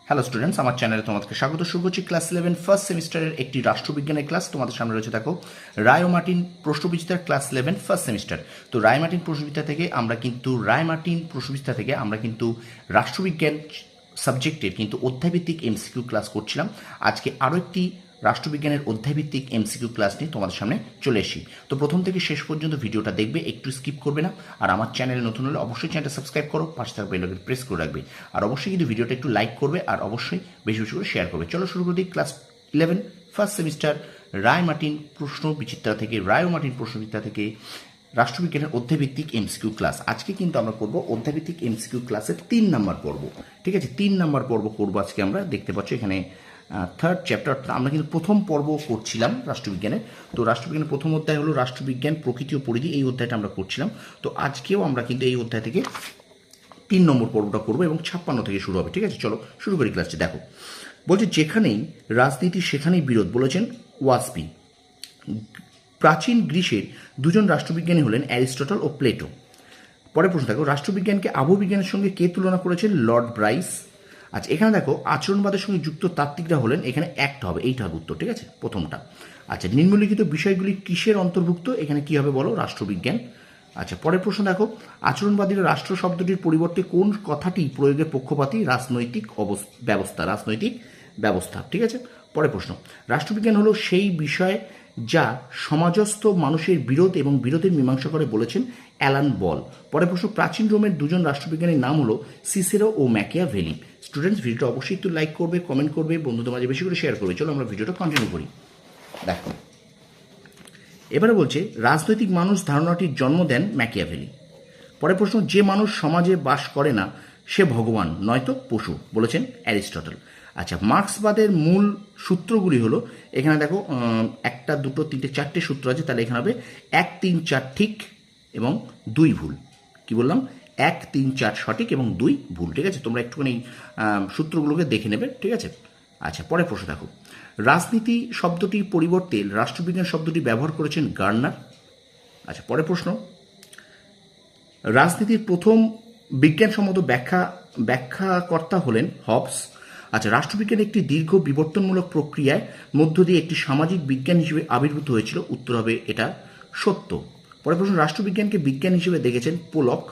Hello students, আমার চ্যানেলে তোমাদেরকে স্বাগত। শুরু করছি ক্লাস 11 ফার্স্ট সেমিস্টারের একটি রাষ্ট্রবিজ্ঞানের ক্লাস। তোমাদের সামনে রয়েছে দেখো রায় ও মার্টিন প্রশ্নবিচিত্রার ক্লাস 11 ফার্স্ট সেমিস্টার। তো রায় মার্টিন প্রশ্নবিচিত্রা থেকে আমরা কিন্তু রাষ্ট্রবিজ্ঞান সাবজেক্টের কিন্তু অধ্যায়ভিত্তিক এমসিকিউ ক্লাস করছিলাম। আজকে আরও একটি রাষ্ট্রবিজ্ঞানের অধ্যায়ভিত্তিক এমসিকিউ ক্লাস নিয়ে তোমাদের সামনে চলে এসি। তো প্রথম থেকে শেষ পর্যন্ত ভিডিওটা দেখবে, একটু স্কিপ করবে না। আর আমার চ্যানেলে নতুন হলে অবশ্যই চ্যানেলটা সাবস্ক্রাইব করো, পাশে থাকা বেল আইকন প্রেস করে রাখবে। আর অবশ্যই কিন্তু ভিডিওটা একটু লাইক করবে আর অবশ্যই বেশি বেশি করে শেয়ার করবে। চলো শুরু করে দিই ক্লাস 11 ফার্স্ট সেমিস্টার রায় মার্টিন প্রশ্নবিচিত্রা থেকে রাষ্ট্রবিজ্ঞানের অধ্যায়ভিত্তিক এমসিকিউ ক্লাস। আজকে কিন্তু আমরা করব অধ্যায়ভিত্তিক এমসিকিউ ক্লাসের 3 নম্বর পর্ব। ঠিক আছে, 3 নম্বর পর্ব করবো আজকে আমরা। দেখতে পাচ্ছ এখানে থার্ড চ্যাপ্টার। আমরা কিন্তু প্রথম পর্ব করছিলাম রাষ্ট্রবিজ্ঞানের। তো রাষ্ট্রবিজ্ঞানের প্রথম অধ্যায় হলো রাষ্ট্রবিজ্ঞান প্রকৃতি ও পরিধি, এই অধ্যায়টা আমরা করছিলাম। তো আজকেও আমরা কিন্তু এই অধ্যায় থেকে 3 নম্বর পর্বটা করবো এবং 56 থেকে শুরু হবে। ঠিক আছে, চলো শুরু করি ক্লাসটি। দেখো বলছে, যেখানেই রাজনীতি সেখানেই বিরোধ, বলেছেন ওয়াসপি। প্রাচীন গ্রিসের দুজন রাষ্ট্রবিজ্ঞানী হলেন অ্যারিস্টটল ও প্লেটো। পরে প্রশ্ন দেখো, রাষ্ট্রবিজ্ঞানকে আবহবিজ্ঞানের সঙ্গে কে তুলনা করেছেন? Lord Bryce. আচ্ছা, এখানে দেখো আচরণবাদের সঙ্গে যুক্ত তাত্ত্বিকরা হলেন, এখানে অ্যাক্ট হবে, এইটা হবে উত্তর। ঠিক আছে, প্রথমটা। আচ্ছা, নিম্নলিখিত বিষয়গুলি কিসের অন্তর্ভুক্ত? এখানে কি হবে বলো? রাষ্ট্রবিজ্ঞান। আচ্ছা, পরের প্রশ্ন দেখো, আচরণবাদীরা রাষ্ট্র শব্দটির পরিবর্তে কোন কথাটি প্রয়োগের পক্ষপাতী? রাজনৈতিক ব্যবস্থা। ঠিক আছে, পরের প্রশ্ন, রাষ্ট্রবিজ্ঞান হলো সেই বিষয় যা সমাজস্থ মানুষের বিরোধ এবং বিরোধের মীমাংসা করে, বলেছেন অ্যালান বল। পরের প্রশ্ন, প্রাচীন রোমের দুজন রাষ্ট্রবিজ্ঞানীর নাম হলো সিসেরো ও ম্যাকিয়াভেলি। স্টুডেন্টস, ভিডিওটা অবশ্যই একটু লাইক করবে, কমেন্ট করবে, বন্ধুদের মাঝে বেশি করে শেয়ার করবে। চলো আমরা ভিডিওটা কন্টিনিউ করি। দেখো এবারে বলছে, রাজনৈতিক মানুষ ধারণাটির জন্ম দেন ম্যাকিয়াভেলি। পরের প্রশ্ন, যে মানুষ সমাজে বাস করে না সে ভগবান নয়তো পশু, বলেছেন অ্যারিস্টটল। আচ্ছা, মার্ক্সবাদের মূল সূত্রগুলি হলো, এখানে দেখো 1 2 3 4টে সূত্র আছে, তাহলে এখানে হবে 1 3 4 ঠিক এবং 2 ভুল। কি বললাম? 1 3 4 সঠিক এবং 2 ভুল। ঠিক আছে, তোমরা একটুখানি সূত্রগুলোকে দেখে নেবে। ঠিক আছে। আচ্ছা, পরের প্রশ্ন দেখো, রাজনীতি শব্দটির পরিবর্তে রাষ্ট্রবিজ্ঞান শব্দটি ব্যবহার করেছেন গার্নার। আচ্ছা, পরের প্রশ্ন, রাজনীতির প্রথম বিজ্ঞানসম্মত ব্যাখ্যাকর্তা হলেন হবস। আচ্ছা, রাষ্ট্রবিজ্ঞান একটি দীর্ঘ বিবর্তনমূলক প্রক্রিয়ায় মধ্য দিয়ে একটি সামাজিক বিজ্ঞান হিসেবে আবির্ভূত হয়েছিল, উত্তর হবে এটা সত্য। পরের প্রশ্ন, রাষ্ট্রবিজ্ঞানকে বিজ্ঞান হিসেবে দেখেছেন পোলক।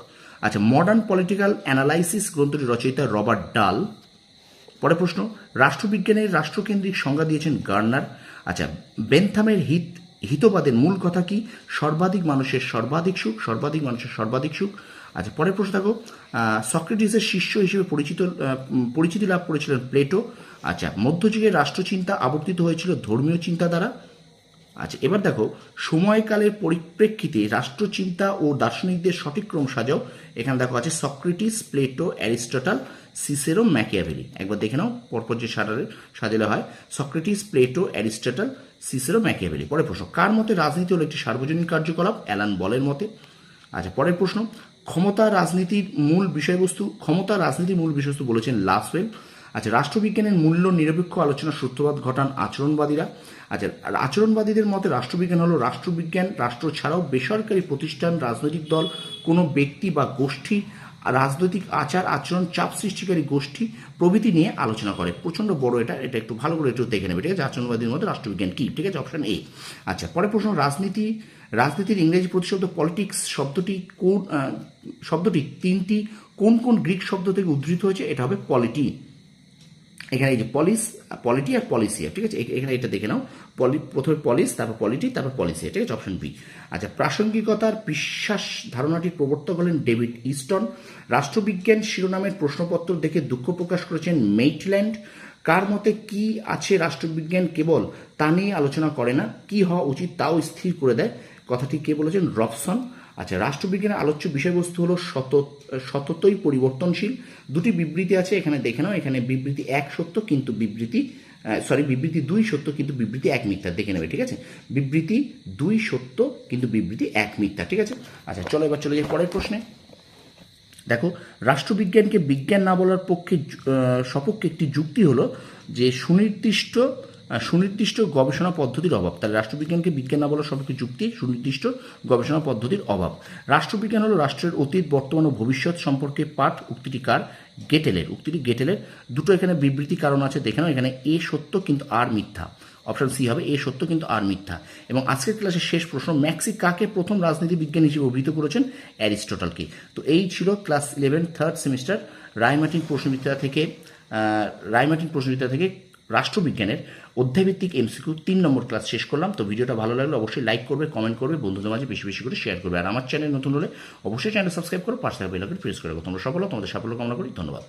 আচ্ছা, মডার্ন পলিটিক্যাল অ্যানালাইসিস গ্রন্থটি রচয়িতা রবার্ট ডাল। পরের প্রশ্ন, রাষ্ট্রবিজ্ঞানের রাষ্ট্রকেন্দ্রিক সংজ্ঞা দিয়েছেন গার্নার। আচ্ছা, বেনথামের হিতবাদের মূল কথা কি? সর্বাধিক মানুষের সর্বাধিক সুখ। আচ্ছা, পরের প্রশ্ন দেখো, সক্রেটিসের শিষ্য হিসেবে পরিচিতি লাভ করেছিলেন প্লেটো। আচ্ছা, মধ্যযুগের রাষ্ট্রচিন্তা আবর্তিত হয়েছিল ধর্মীয় চিন্তা দ্বারা। আচ্ছা, এবার দেখো, সময়কালের পরিপ্রেক্ষিতে রাষ্ট্রচিন্তা ও দার্শনিকদের সঠিক ক্রম সাজাও। এখানে দেখো আছে Socrates, Plato, Aristotle, Cicero, Machiavelli. একবার দেখে নাও পরপর যে সাজালে হয়, Socrates, Plato, Aristotle, Cicero, Machiavelli. পরের প্রশ্ন, কার মতে রাজনীতি হলো একটি সার্বজনীন কার্যকলাপ? অ্যালান বলের মতে। আচ্ছা, পরের প্রশ্ন, ক্ষমতা রাজনীতির মূল বিষয়বস্তু বলেছেন লাসওয়েল। আচ্ছা, রাষ্ট্রবিজ্ঞানের মূল্য নিরপেক্ষ আলোচনা সূত্রপাত ঘটান আচরণবাদীরা। আচ্ছা, আচরণবাদীদের মতে রাষ্ট্রবিজ্ঞান হলো রাষ্ট্র ছাড়াও বেসরকারি প্রতিষ্ঠান, রাজনৈতিক দল, কোনো ব্যক্তি বা গোষ্ঠী, রাজনৈতিক আচার আচরণ, চাপ সৃষ্টিকারী গোষ্ঠী প্রভৃতি নিয়ে আলোচনা করে। প্রচণ্ড বড় এটা একটু ভালো করে একটু দেখে নেবে। ঠিক আছে, আচরণবাদীর মধ্যে রাষ্ট্রবিজ্ঞান কি? ঠিক আছে, অপশন এ। আচ্ছা, পরের প্রশ্ন, রাজনীতির ইংরেজি প্রতিশব্দ পলিটিক্স শব্দটি 3টি কোন গ্রিক শব্দ থেকে উদ্ধৃত হয়েছে? এটা হবে পলিটি। এখানে এই যে পলিটি আর পলিসিয়া। ঠিক আছে, এখানে এটা দেখে নাও, প্রথমে পলিস, তারপর পলিটি, তারপর পলিসিয়া। ঠিক আছে, অপশন বি। আচ্ছা, প্রাসঙ্গিকতার বিশ্বাস ধারণাটির প্রবর্তক হলেন ডেভিড ইস্টন। রাষ্ট্রবিজ্ঞান শিরোনামের প্রশ্নপত্র দেখে দুঃখ প্রকাশ করেছেন মেইটল্যান্ড। কার মতে কি আছে রাষ্ট্রবিজ্ঞান কেবল তা নিয়ে আলোচনা করে না, কি হওয়া উচিত তাও স্থির করে দেয়, কথাটি কে বলেছেন? রবসন। আচ্ছা, রাষ্ট্রবিজ্ঞানের আলোচ্য বিষয়বস্তু হলো সততই পরিবর্তনশীল। 2টি বিবৃতি আছে, এখানে দেখে নাও। এখানে বিবৃতি 1 সত্য কিন্তু বিবৃতি 2 সত্য কিন্তু বিবৃতি 1 মিথ্যা। দেখে নেবে। ঠিক আছে, বিবৃতি 2 সত্য কিন্তু বিবৃতি 1 মিথ্যা। ঠিক আছে। আচ্ছা, চলো এবার চলে যাই পরের প্রশ্নে। দেখো, রাষ্ট্রবিজ্ঞানকে বিজ্ঞান না বলার সপক্ষে একটি যুক্তি হলো যে সুনির্দিষ্ট সুনির্দিষ্ট গবেষণা পদ্ধতির অভাব। তাহলে রাষ্ট্রবিজ্ঞানকে বিজ্ঞান না বলার সবকে যুক্তি সুনির্দিষ্ট গবেষণা পদ্ধতির অভাব। রাষ্ট্রবিজ্ঞান হলো রাষ্ট্রের অতীত, বর্তমান ও ভবিষ্যৎ সম্পর্কে পাঠ। উক্তিটি কার? গেটেলের। উক্তিটি গেটেলের। দুটো এখানে বিবৃতি কারণ আছে দেখে নাও। এখানে এ সত্য কিন্তু আর মিথ্যা। অপশন সি হবে, এ সত্য কিন্তু আর মিথ্যা। এবং আজকের ক্লাসের শেষ প্রশ্ন, ম্যাক্সি কাকে প্রথম রাজনীতি বিজ্ঞান হিসেবে অভিহিত করেছেন? অ্যারিস্টটলকে। তো এই ছিল ক্লাস 11 থার্ড সেমিস্টার রায়মার্টিন প্রশ্নবিদ্যা থেকে রাষ্ট্রবিজ্ঞানের অধ্যায়ভিত্তিক এমসিকিউ 3 নম্বর ক্লাস শেষ করলাম। তো ভিডিওটা ভালো লাগলে অবশ্যই লাইক করবে, কমেন্ট করবে, বন্ধুদের মাঝে বেশি বেশি করে শেয়ার করবে। আর আমার চ্যানেল নতুন হলে অবশ্যই চ্যানেল সাবস্ক্রাইব করো, পাশে থাকা বেল আইকন প্রেস করে রাখো। তোমরা সফল হও, তোমাদের সাফল্য কামনা করি। ধন্যবাদ।